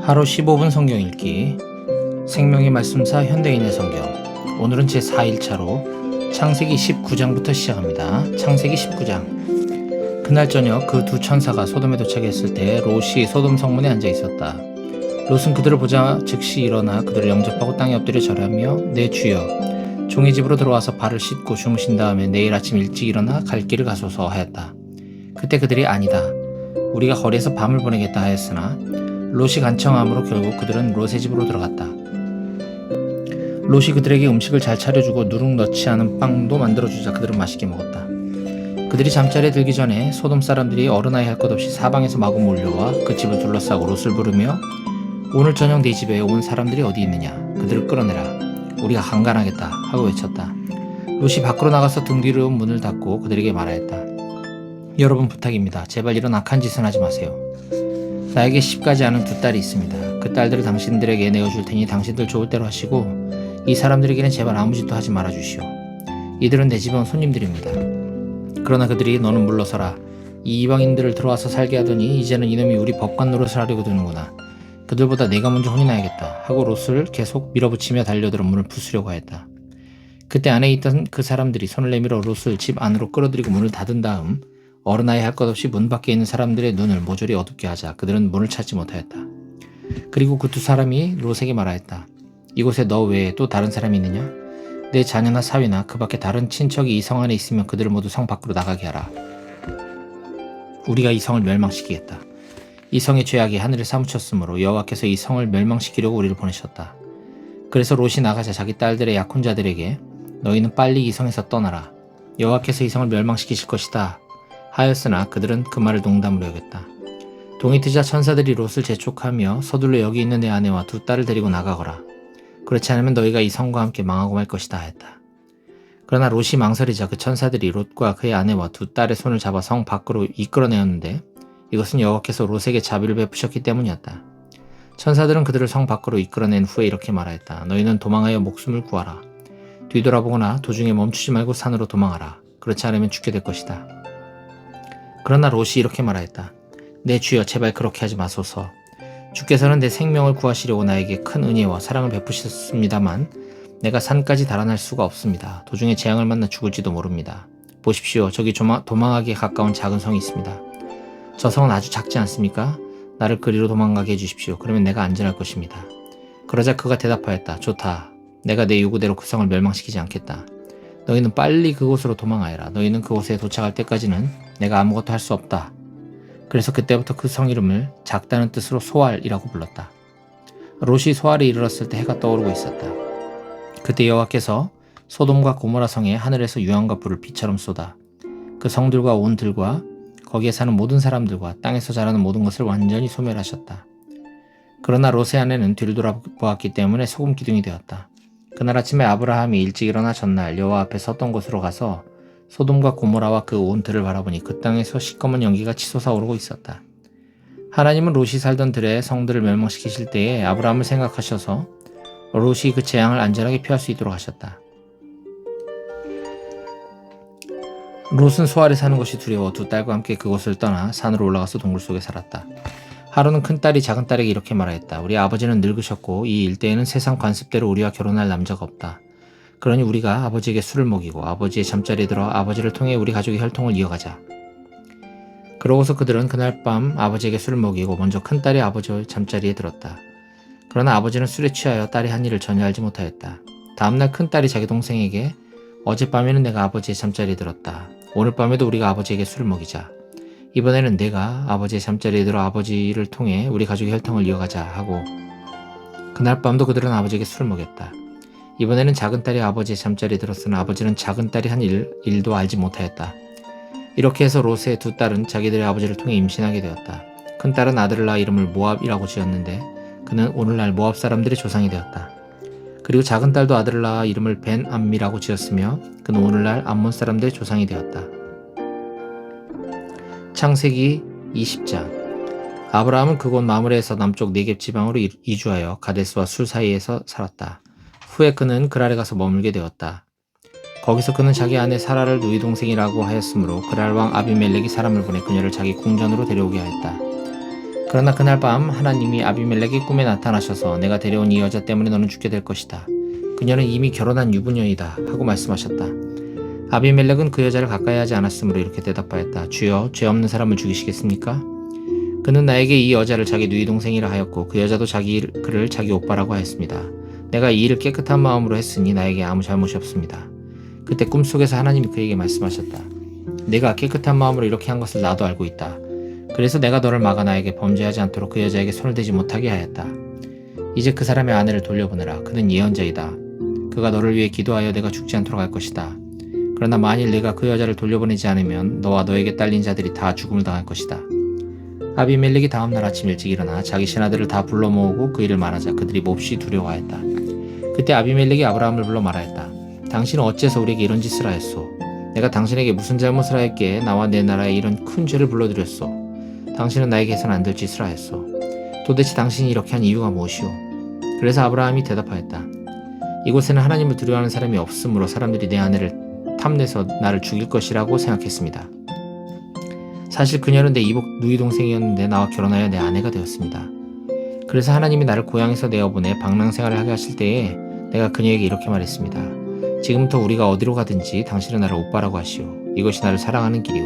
하루 15분 성경 읽기 생명의 말씀사 현대인의 성경. 오늘은 제4일차로 창세기 19장부터 시작합니다. 창세기 19장. 그날 저녁 그 두 천사가 소돔에 도착했을 때 롯이 소돔 성문에 앉아 있었다. 롯은 그들을 보자 즉시 일어나 그들을 영접하고 땅에 엎드려 절하며 내 주여 종의 집으로 들어와서 발을 씻고 주무신 다음에 내일 아침 일찍 일어나 갈 길을 가소서 하였다. 그때 그들이 아니다, 우리가 거리에서 밤을 보내겠다 하였으나 롯이 간청함으로 결국 그들은 롯의 집으로 들어갔다. 롯이 그들에게 음식을 잘 차려주고 누룩 넣지 않은 빵도 만들어주자 그들은 맛있게 먹었다. 그들이 잠자리에 들기 전에 소돔 사람들이 어른아이 할 것 없이 사방에서 마구 몰려와 그 집을 둘러싸고 롯을 부르며 오늘 저녁 네 집에 온 사람들이 어디 있느냐, 그들을 끌어내라, 우리가 강간하겠다 하고 외쳤다. 롯이 밖으로 나가서 등 뒤로 문을 닫고 그들에게 말하였다. 여러분 부탁입니다. 제발 이런 악한 짓은 하지 마세요. 나에게 10가지 아는 두 딸이 있습니다. 그 딸들을 당신들에게 내어줄 테니 당신들 좋을 대로 하시고 이 사람들에게는 제발 아무 짓도 하지 말아주시오. 이들은 내 집에 온 손님들입니다. 그러나 그들이 너는 물러서라, 이 이방인들을 들어와서 살게 하더니 이제는 이놈이 우리 법관 노릇을 하려고 드는구나. 그들보다 내가 먼저 혼이 나야겠다 하고 롯을 계속 밀어붙이며 달려들어 문을 부수려고 하였다. 그때 안에 있던 그 사람들이 손을 내밀어 롯을 집 안으로 끌어들이고 문을 닫은 다음 어른아이 할 것 없이 문 밖에 있는 사람들의 눈을 모조리 어둡게 하자 그들은 문을 찾지 못하였다. 그리고 그 두 사람이 롯에게 말하였다. 이곳에 너 외에 또 다른 사람이 있느냐? 내 자녀나 사위나 그 밖에 다른 친척이 이 성 안에 있으면 그들을 모두 성 밖으로 나가게 하라. 우리가 이 성을 멸망시키겠다. 이 성의 죄악이 하늘에 사무쳤으므로 여호와께서 이 성을 멸망시키려고 우리를 보내셨다. 그래서 롯이 나가자 자기 딸들의 약혼자들에게 너희는 빨리 이 성에서 떠나라. 여호와께서 이 성을 멸망시키실 것이다 하였으나 그들은 그 말을 농담으로 여겼다. 동이 트자 천사들이 롯을 재촉하며 서둘러 여기 있는 내 아내와 두 딸을 데리고 나가거라. 그렇지 않으면 너희가 이 성과 함께 망하고 말 것이다 하였다. 그러나 롯이 망설이자 그 천사들이 롯과 그의 아내와 두 딸의 손을 잡아 성 밖으로 이끌어내었는데 이것은 여호와께서 롯에게 자비를 베푸셨기 때문이었다. 천사들은 그들을 성 밖으로 이끌어낸 후에 이렇게 말하였다. 너희는 도망하여 목숨을 구하라. 뒤돌아보거나 도중에 멈추지 말고 산으로 도망하라. 그렇지 않으면 죽게 될 것이다. 그러나 롯이 이렇게 말하였다. 내 주여 제발 그렇게 하지 마소서. 주께서는 내 생명을 구하시려고 나에게 큰 은혜와 사랑을 베푸셨습니다만 내가 산까지 달아날 수가 없습니다. 도중에 재앙을 만나 죽을지도 모릅니다. 보십시오. 저기 도망하기에 가까운 작은 성이 있습니다. 저 성은 아주 작지 않습니까? 나를 그리로 도망가게 해주십시오. 그러면 내가 안전할 것입니다. 그러자 그가 대답하였다. 좋다. 내가 내 요구대로 그 성을 멸망시키지 않겠다. 너희는 빨리 그곳으로 도망하여라. 너희는 그곳에 도착할 때까지는 내가 아무것도 할 수 없다. 그래서 그때부터 그 성 이름을 작다는 뜻으로 소알이라고 불렀다. 롯이 소알에 이르렀을 때 해가 떠오르고 있었다. 그때 여호와께서 소돔과 고모라 성에 하늘에서 유황과 불을 비처럼 쏟아 그 성들과 온 들과 거기에 사는 모든 사람들과 땅에서 자라는 모든 것을 완전히 소멸하셨다. 그러나 롯의 아내는 뒤를 돌아보았기 때문에 소금 기둥이 되었다. 그날 아침에 아브라함이 일찍 일어나 전날 여호와 앞에 섰던 곳으로 가서 소돔과 고모라와 그 온 들을 바라보니 그 땅에서 시꺼먼 연기가 치솟아 오르고 있었다. 하나님은 롯이 살던 들의 성들을 멸망시키실 때에 아브라함을 생각하셔서 롯이 그 재앙을 안전하게 피할 수 있도록 하셨다. 롯은 소알에 사는 것이 두려워 두 딸과 함께 그곳을 떠나 산으로 올라가서 동굴 속에 살았다. 하루는 큰딸이 작은딸에게 이렇게 말하였다. 우리 아버지는 늙으셨고 이 일대에는 세상 관습대로 우리와 결혼할 남자가 없다. 그러니 우리가 아버지에게 술을 먹이고 아버지의 잠자리에 들어 아버지를 통해 우리 가족의 혈통을 이어가자. 그러고서 그들은 그날 밤 아버지에게 술을 먹이고 먼저 큰딸이 아버지의 잠자리에 들었다. 그러나 아버지는 술에 취하여 딸이 한 일을 전혀 알지 못하였다. 다음날 큰딸이 자기 동생에게 어젯밤에는 내가 아버지의 잠자리에 들었다. 오늘 밤에도 우리가 아버지에게 술을 먹이자. 이번에는 내가 아버지의 잠자리에 들어 아버지를 통해 우리 가족의 혈통을 이어가자 하고 그날 밤도 그들은 아버지에게 술을 먹였다. 이번에는 작은딸이 아버지의 잠자리에 들었으나 아버지는 작은딸이 한 일도 알지 못하였다. 이렇게 해서 롯의 두 딸은 자기들의 아버지를 통해 임신하게 되었다. 큰딸은 아들을 낳아 이름을 모압이라고 지었는데 그는 오늘날 모압 사람들의 조상이 되었다. 그리고 작은딸도 아들을 낳아 이름을 벤암미라고 지었으며 그는 오늘날 암몬 사람들의 조상이 되었다. 창세기 20장. 아브라함은 그곳 마므레에서 남쪽 네겝 지방으로 이주하여 가데스와 술 사이에서 살았다. 후에 그는 그랄에 가서 머물게 되었다. 거기서 그는 자기 아내 사라를 누이 동생이라고 하였으므로 그랄 왕 아비멜렉이 사람을 보내 그녀를 자기 궁전으로 데려오게 하였다. 그러나 그날 밤 하나님이 아비멜렉의 꿈에 나타나셔서 내가 데려온 이 여자 때문에 너는 죽게 될 것이다. 그녀는 이미 결혼한 유부녀이다 하고 말씀하셨다. 아비멜렉은 그 여자를 가까이 하지 않았으므로 이렇게 대답하였다. 주여, 죄 없는 사람을 죽이시겠습니까? 그는 나에게 이 여자를 자기 누이 동생이라 하였고 그 여자도 그를 자기 오빠라고 하였습니다. 내가 이 일을 깨끗한 마음으로 했으니 나에게 아무 잘못이 없습니다. 그때 꿈속에서 하나님이 그에게 말씀하셨다. 내가 깨끗한 마음으로 이렇게 한 것을 나도 알고 있다. 그래서 내가 너를 막아 나에게 범죄하지 않도록 그 여자에게 손을 대지 못하게 하였다. 이제 그 사람의 아내를 돌려보내라. 그는 예언자이다. 그가 너를 위해 기도하여 내가 죽지 않도록 할 것이다. 그러나 만일 내가 그 여자를 돌려보내지 않으면 너와 너에게 딸린 자들이 다 죽음을 당할 것이다. 아비멜렉이 다음날 아침 일찍 일어나 자기 신하들을 다 불러 모으고 그 일을 말하자 그들이 몹시 두려워하였다. 그때 아비멜렉이 아브라함을 불러 말하였다. 당신은 어째서 우리에게 이런 짓을 하였소? 내가 당신에게 무슨 잘못을 하였기에 나와 내 나라에 이런 큰 죄를 불러들였소? 당신은 나에게 해서는 안 될 짓을 하였소. 도대체 당신이 이렇게 한 이유가 무엇이오? 그래서 아브라함이 대답하였다. 이곳에는 하나님을 두려워하는 사람이 없으므로 사람들이 내 아내를 탐내서 나를 죽일 것이라고 생각했습니다. 사실 그녀는 내 이복 누이 동생이었는데 나와 결혼하여 내 아내가 되었습니다. 그래서 하나님이 나를 고향에서 내어보내 방랑 생활을 하게 하실 때에 내가 그녀에게 이렇게 말했습니다. 지금부터 우리가 어디로 가든지 당신은 나를 오빠라고 하시오. 이것이 나를 사랑하는 길이오.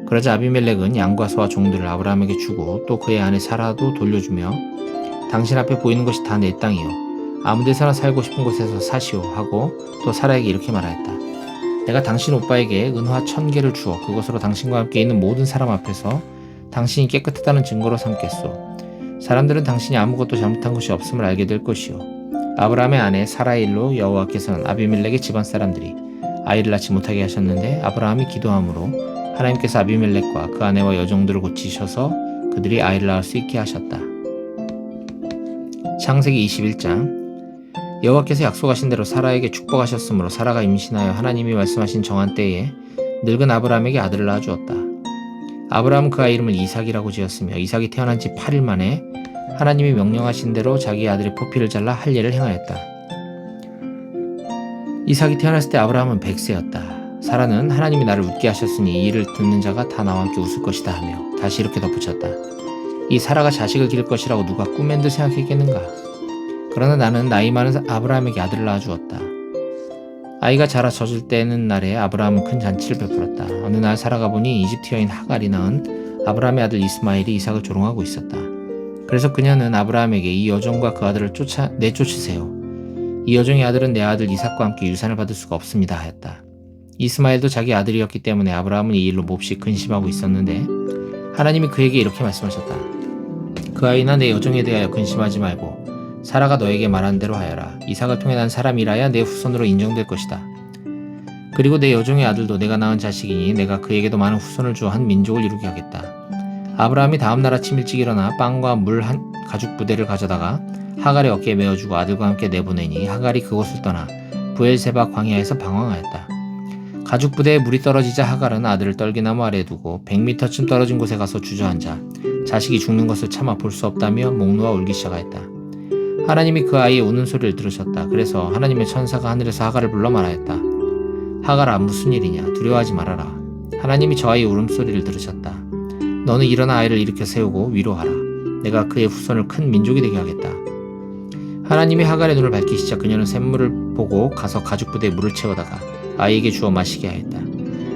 그러자 아비멜렉은 양과 소와 종들을 아브라함에게 주고 또 그의 아내 사라도 돌려주며 당신 앞에 보이는 것이 다 내 땅이요. 아무 데서나 살고 싶은 곳에서 사시오 하고 또 사라에게 이렇게 말하였다. 내가 당신 오빠에게 은화 1000개를 주어 그것으로 당신과 함께 있는 모든 사람 앞에서 당신이 깨끗하다는 증거로 삼겠소. 사람들은 당신이 아무것도 잘못한 것이 없음을 알게 될 것이요. 아브라함의 아내 사라의 일로 여호와께서는 아비멜렉의 집안 사람들이 아이를 낳지 못하게 하셨는데 아브라함이 기도함으로 하나님께서 아비멜렉과 그 아내와 여종들을 고치셔서 그들이 아이를 낳을 수 있게 하셨다. 창세기 21장. 여호와께서 약속하신 대로 사라에게 축복하셨으므로 사라가 임신하여 하나님이 말씀하신 정한 때에 늙은 아브라함에게 아들을 낳아주었다. 아브라함은 그 아이 이름을 이삭이라고 지었으며 이삭이 태어난 지 8일 만에 하나님이 명령하신 대로 자기 아들의 포피를 잘라 할례를 행하였다. 이삭이 태어났을 때 아브라함은 100세였다. 사라는 하나님이 나를 웃게 하셨으니 이 일을 듣는 자가 다 나와 함께 웃을 것이다 하며 다시 이렇게 덧붙였다. 이 사라가 자식을 기를 것이라고 누가 꿈엔 듯 생각했겠는가? 그러나 나는 나이 많은 아브라함에게 아들을 낳아주었다. 아이가 자라 젖을 때는 날에 아브라함은 큰 잔치를 베풀었다. 어느 날 사라가 보니 이집트 여인 하갈이 낳은 아브라함의 아들 이스마엘이 이삭을 조롱하고 있었다. 그래서 그녀는 아브라함에게 이 여종과 그 아들을 내쫓으세요. 이 여종의 아들은 내 아들 이삭과 함께 유산을 받을 수가 없습니다 하였다. 이스마엘도 자기 아들이었기 때문에 아브라함은 이 일로 몹시 근심하고 있었는데 하나님이 그에게 이렇게 말씀하셨다. 그 아이나 내 여종에 대하여 근심하지 말고 사라가 너에게 말한 대로 하여라. 이삭을 통해 난 사람이라야 내 후손으로 인정될 것이다. 그리고 내 여종의 아들도 내가 낳은 자식이니 내가 그에게도 많은 후손을 주어 한 민족을 이루게 하겠다. 아브라함이 다음날 아침 일찍 일어나 빵과 물 한 가죽 부대를 가져다가 하갈의 어깨에 메어주고 아들과 함께 내보내니 하갈이 그곳을 떠나 브엘세바 광야에서 방황하였다. 가죽 부대에 물이 떨어지자 하갈은 아들을 떨기나무 아래에 두고 100m쯤 떨어진 곳에 가서 주저앉아 자식이 죽는 것을 차마 볼 수 없다며 목 놓아 울기 시작하였다. 하나님이 그 아이의 우는 소리를 들으셨다. 그래서 하나님의 천사가 하늘에서 하갈을 불러 말하였다. 하갈아, 무슨 일이냐? 두려워하지 말아라. 하나님이 저 아이의 울음소리를 들으셨다. 너는 일어나 아이를 일으켜 세우고 위로하라. 내가 그의 후손을 큰 민족이 되게 하겠다. 하나님이 하갈의 눈을 밝히시자 그녀는 샘물을 보고 가서 가죽 부대에 물을 채워다가 아이에게 주어 마시게 하였다.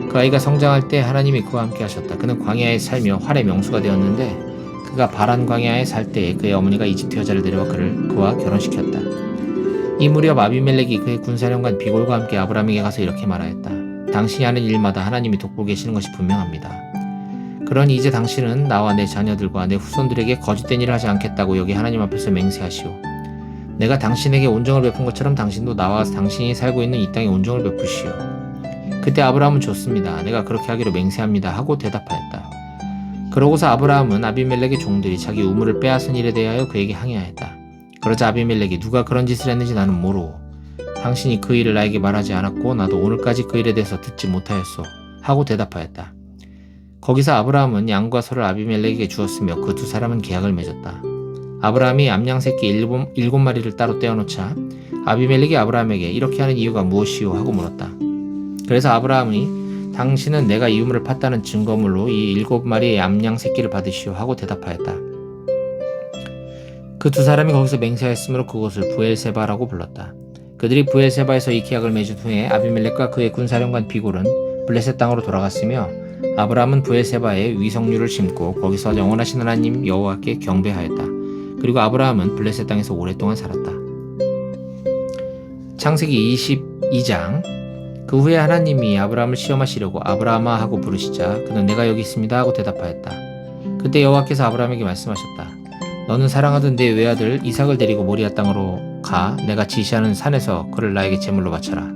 그 아이가 성장할 때 하나님이 그와 함께 하셨다. 그는 광야에 살며 활의 명수가 되었는데 그가 바란 광야에 살 때에 그의 어머니가 이집트 여자를 데려와 그와 결혼시켰다. 이 무렵 아비멜렉이 그의 군사령관 비골과 함께 아브라함에게 가서 이렇게 말하였다. 당신이 하는 일마다 하나님이 돕고 계시는 것이 분명합니다. 그러니 이제 당신은 나와 내 자녀들과 내 후손들에게 거짓된 일을 하지 않겠다고 여기 하나님 앞에서 맹세하시오. 내가 당신에게 온정을 베푼 것처럼 당신도 나와 당신이 살고 있는 이 땅에 온정을 베푸시오. 그때 아브라함은 좋습니다. 내가 그렇게 하기로 맹세합니다 하고 대답하였다. 그러고서 아브라함은 아비멜렉의 종들이 자기 우물을 빼앗은 일에 대하여 그에게 항의하였다. 그러자 아비멜렉이 누가 그런 짓을 했는지 나는 모르오. 당신이 그 일을 나에게 말하지 않았고 나도 오늘까지 그 일에 대해서 듣지 못하였소 하고 대답하였다. 거기서 아브라함은 양과 소를 아비멜렉에게 주었으며 그 두 사람은 계약을 맺었다. 아브라함이 암양 새끼 7마리를 따로 떼어놓자 아비멜렉이 아브라함에게 이렇게 하는 이유가 무엇이오 하고 물었다. 그래서 아브라함이 당신은 내가 이 우물을 팠다는 증거물로 이 7마리의 암양 새끼를 받으시오 하고 대답하였다. 그 두 사람이 거기서 맹세하였으므로 그곳을 부엘세바라고 불렀다. 그들이 부엘세바에서 이 계약을 맺은 후에 아비멜렉과 그의 군사령관 비골은 블레셋 땅으로 돌아갔으며 아브라함은 부엘세바에 위석류를 심고 거기서 영원하신 하나님 여호와께 경배하였다. 그리고 아브라함은 블레셋 땅에서 오랫동안 살았다. 창세기 22장. 그 후에 하나님이 아브라함을 시험하시려고 아브라함아 하고 부르시자 그는 내가 여기 있습니다 하고 대답하였다. 그때 여호와께서 아브라함에게 말씀하셨다. 너는 사랑하던 내 외아들 이삭을 데리고 모리아 땅으로 가 내가 지시하는 산에서 그를 나에게 제물로 바쳐라.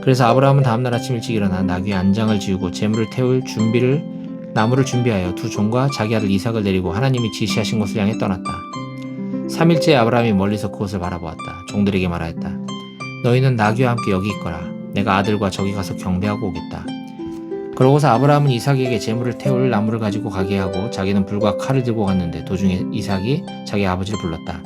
그래서 아브라함은 다음날 아침 일찍 일어나 나귀의 안장을 지우고 제물을 태울 나무를 준비하여 두 종과 자기 아들 이삭을 데리고 하나님이 지시하신 곳을 향해 떠났다. 3일째 아브라함이 멀리서 그곳을 바라보았다. 종들에게 말하였다. 너희는 나귀와 함께 여기 있거라. 내가 아들과 저기 가서 경배하고 오겠다. 그러고서 아브라함은 이삭에게 제물을 태울 나무를 가지고 가게 하고 자기는 불과 칼을 들고 갔는데 도중에 이삭이 자기 아버지를 불렀다.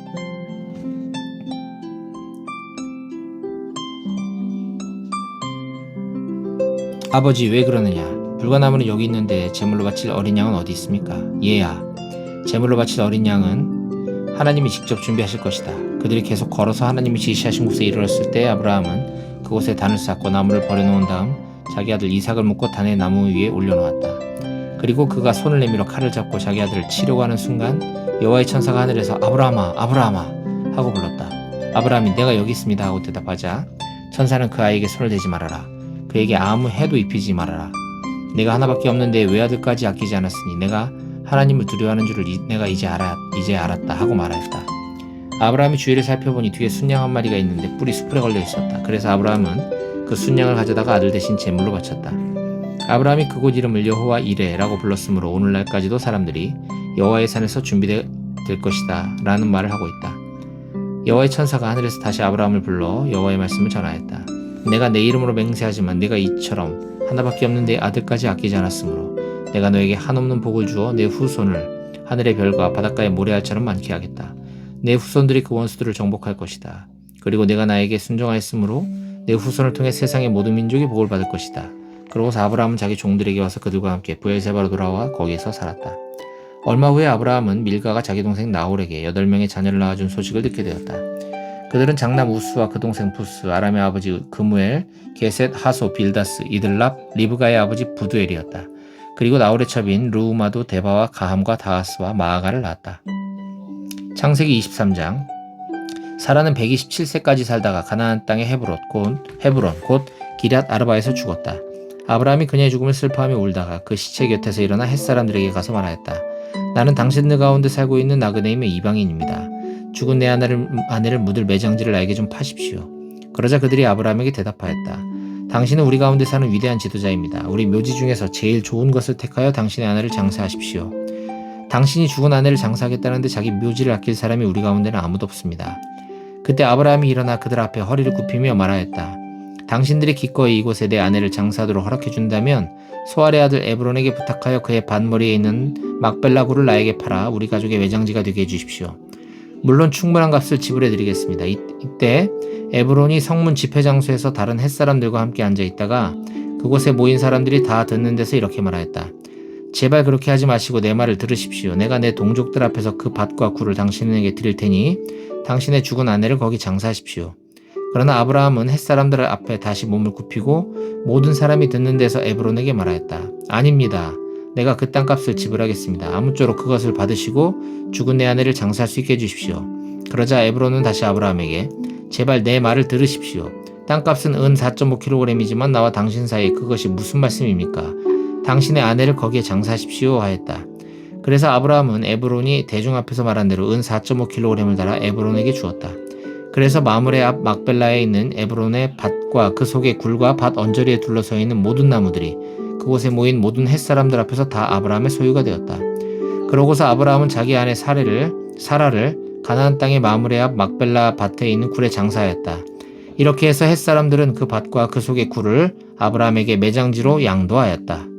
아버지 왜 그러느냐? 불과 나무는 여기 있는데 제물로 바칠 어린 양은 어디 있습니까? 얘야, 제물로 바칠 어린 양은 하나님이 직접 준비하실 것이다. 그들이 계속 걸어서 하나님이 지시하신 곳에 이르렀을 때 아브라함은 그곳에 단을 쌓고 나무를 버려놓은 다음 자기 아들 이삭을 묶고 단의 나무 위에 올려놓았다. 그리고 그가 손을 내밀어 칼을 잡고 자기 아들을 치려고 하는 순간 여호와의 천사가 하늘에서 아브라함아 아브라함아 하고 불렀다. 아브라함이 내가 여기 있습니다 하고 대답하자 천사는 그 아이에게 손을 대지 말아라. 그에게 아무 해도 입히지 말아라. 내가 하나밖에 없는 내 외아들까지 아끼지 않았으니 내가 하나님을 두려워하는 줄을 내가 이제 알았다 하고 말하였다. 아브라함이 주위를 살펴보니 뒤에 순양 한 마리가 있는데 뿔이 수풀에 걸려 있었다. 그래서 아브라함은 그 순양을 가져다가 아들 대신 제물로 바쳤다. 아브라함이 그곳 이름을 여호와 이레라고 불렀으므로 오늘날까지도 사람들이 여호와의 산에서 준비될 것이다 라는 말을 하고 있다. 여호와의 천사가 하늘에서 다시 아브라함을 불러 여호와의 말씀을 전하였다. 내가 내 이름으로 맹세하지만 네가 이처럼 하나밖에 없는 내 아들까지 아끼지 않았으므로 내가 너에게 한없는 복을 주어 내 후손을 하늘의 별과 바닷가의 모래알처럼 많게 하겠다. 내 후손들이 그 원수들을 정복할 것이다. 그리고 내가 나에게 순종하였으므로 내 후손을 통해 세상의 모든 민족이 복을 받을 것이다. 그러고서 아브라함은 자기 종들에게 와서 그들과 함께 부엘세바로 돌아와 거기에서 살았다. 얼마 후에 아브라함은 밀가가 자기 동생 나홀에게 8명의 자녀를 낳아준 소식을 듣게 되었다. 그들은 장남 우스와 그 동생 부스, 아람의 아버지 그무엘, 게셋, 하소, 빌다스, 이들랍, 리브가의 아버지 부두엘이었다. 그리고 나홀의 첩인 르우마도 데바와 가함과 다하스와 마아가를 낳았다. 창세기 23장. 사라는 127세까지 살다가 가나안 땅의 헤브론 곧 기럇 아르바에서 죽었다. 아브라함이 그녀의 죽음을 슬퍼하며 울다가 그 시체 곁에서 일어나 햇사람들에게 가서 말하였다. 나는 당신들 가운데 살고 있는 나그네임의 이방인입니다. 죽은 내 아내를 묻을 매장지를 나에게 좀 파십시오. 그러자 그들이 아브라함에게 대답하였다. 당신은 우리 가운데 사는 위대한 지도자입니다. 우리 묘지 중에서 제일 좋은 것을 택하여 당신의 아내를 장사하십시오. 당신이 죽은 아내를 장사하겠다는데 자기 묘지를 아낄 사람이 우리 가운데는 아무도 없습니다. 그때 아브라함이 일어나 그들 앞에 허리를 굽히며 말하였다. 당신들이 기꺼이 이곳에 내 아내를 장사하도록 허락해준다면 소알의 아들 에브론에게 부탁하여 그의 밭머리에 있는 막벨라 굴을 나에게 팔아 우리 가족의 매장지가 되게 해주십시오. 물론 충분한 값을 지불해드리겠습니다. 이때 에브론이 성문 집회장소에서 다른 햇사람들과 함께 앉아있다가 그곳에 모인 사람들이 다 듣는 데서 이렇게 말하였다. 제발 그렇게 하지 마시고 내 말을 들으십시오. 내가 내 동족들 앞에서 그 밭과 굴을 당신에게 드릴 테니 당신의 죽은 아내를 거기 장사하십시오. 그러나 아브라함은 햇사람들 앞에 다시 몸을 굽히고 모든 사람이 듣는 데서 에브론에게 말하였다. 아닙니다. 내가 그 땅값을 지불하겠습니다. 아무쪼록 그것을 받으시고 죽은 내 아내를 장사할 수 있게 해주십시오. 그러자 에브론은 다시 아브라함에게 제발 내 말을 들으십시오. 땅값은 은 4.5kg이지만 나와 당신 사이에 그것이 무슨 말씀입니까? 당신의 아내를 거기에 장사하십시오 하였다. 그래서 아브라함은 에브론이 대중 앞에서 말한 대로 은 4.5kg을 달아 에브론에게 주었다. 그래서 마므레 앞 막벨라에 있는 에브론의 밭과 그 속의 굴과 밭 언저리에 둘러서 있는 모든 나무들이 그곳에 모인 모든 햇사람들 앞에서 다 아브라함의 소유가 되었다. 그러고서 아브라함은 자기 아내 사라를 가나안 땅의 마므레 앞 막벨라 밭에 있는 굴에 장사하였다. 이렇게 해서 햇사람들은 그 밭과 그 속의 굴을 아브라함에게 매장지로 양도하였다.